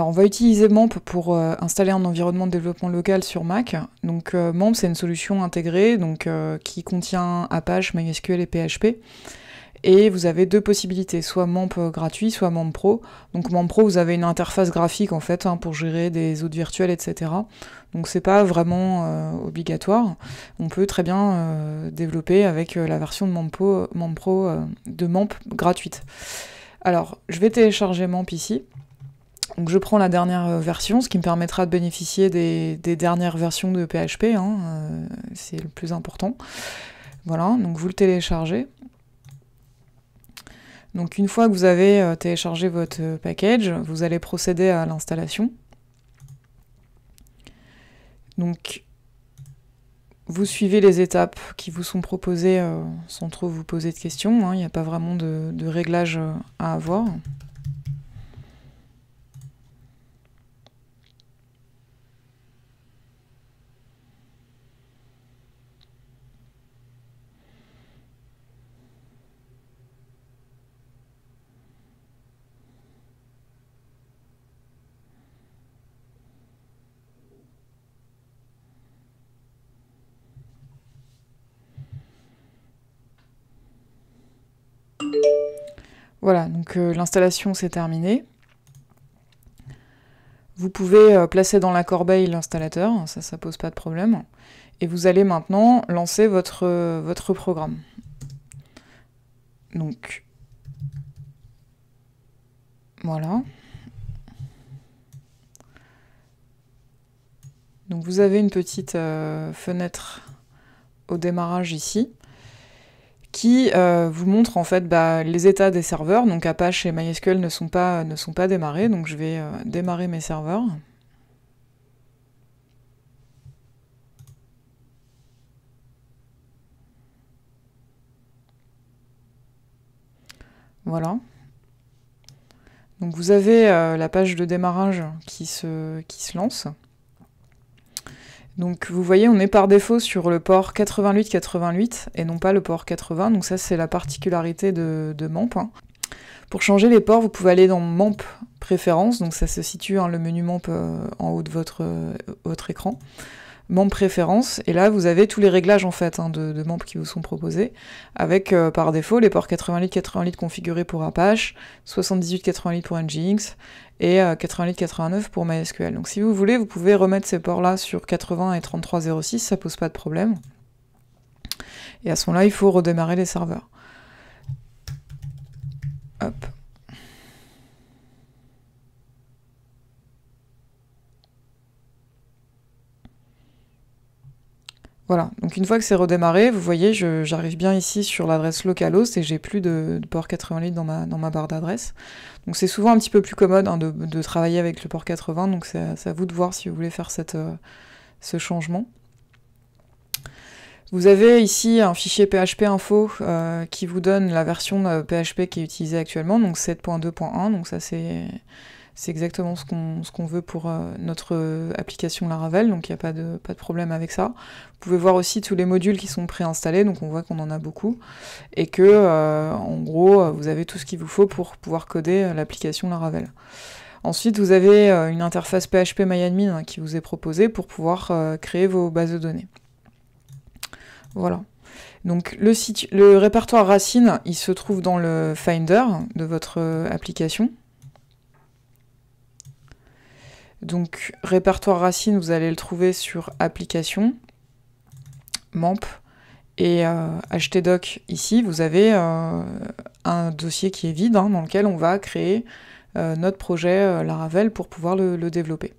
on va utiliser MAMP pour installer un environnement de développement local sur Mac. Donc MAMP, c'est une solution intégrée qui contient Apache, MySQL et PHP. Et vous avez deux possibilités, soit MAMP gratuit, soit MAMP Pro. Donc MAMP Pro, vous avez une interface graphique en fait pour gérer des hôtes virtuels, etc. Donc c'est pas vraiment obligatoire. On peut très bien développer avec la version de MAMP Pro de MAMP gratuite. Alors, je vais télécharger MAMP ici. Donc je prends la dernière version, ce qui me permettra de bénéficier des dernières versions de PHP, c'est le plus important. Voilà, donc vous le téléchargez. Donc une fois que vous avez téléchargé votre package, vous allez procéder à l'installation. Donc vous suivez les étapes qui vous sont proposées sans trop vous poser de questions, il n'y a pas vraiment de réglages à avoir. Voilà, donc l'installation c'est terminé. Vous pouvez placer dans la corbeille l'installateur, ça pose pas de problème. Et vous allez maintenant lancer votre programme. Donc, voilà. Donc vous avez une petite fenêtre au démarrage ici, qui vous montre en fait les états des serveurs. Donc Apache et MySQL ne sont pas démarrés, donc je vais démarrer mes serveurs. Voilà. Donc vous avez la page de démarrage qui se lance. Donc vous voyez, on est par défaut sur le port 8888 et non pas le port 80, donc ça c'est la particularité de MAMP. Pour changer les ports, vous pouvez aller dans MAMP Préférences, donc ça se situe, le menu MAMP en haut de votre écran. MAMP Préférences, et là vous avez tous les réglages en fait de MAMP qui vous sont proposés, avec par défaut les ports 8888 configurés pour Apache, 7888 pour Nginx, et 8889 pour MySQL. Donc si vous voulez, vous pouvez remettre ces ports-là sur 80 et 3306, ça pose pas de problème. Et à ce moment-là, il faut redémarrer les serveurs. Hop. Voilà, donc une fois que c'est redémarré, vous voyez, j'arrive bien ici sur l'adresse localhost et j'ai plus de port 88 dans ma barre d'adresse. Donc c'est souvent un petit peu plus commode de travailler avec le port 80, donc c'est à vous de voir si vous voulez faire ce changement. Vous avez ici un fichier PHP info qui vous donne la version de PHP qui est utilisée actuellement, donc 7.2.1, donc ça c'est exactement ce qu'on veut pour notre application Laravel, donc il n'y a pas de problème avec ça. Vous pouvez voir aussi tous les modules qui sont préinstallés, donc on voit qu'on en a beaucoup, et que, en gros, vous avez tout ce qu'il vous faut pour pouvoir coder l'application Laravel. Ensuite, vous avez une interface PHP MyAdmin qui vous est proposée pour pouvoir créer vos bases de données. Voilà. Donc le répertoire racine, il se trouve dans le Finder de votre application. Donc, répertoire racine, vous allez le trouver sur Application, MAMP, et htdoc ici, vous avez un dossier qui est vide, dans lequel on va créer notre projet Laravel pour pouvoir le développer.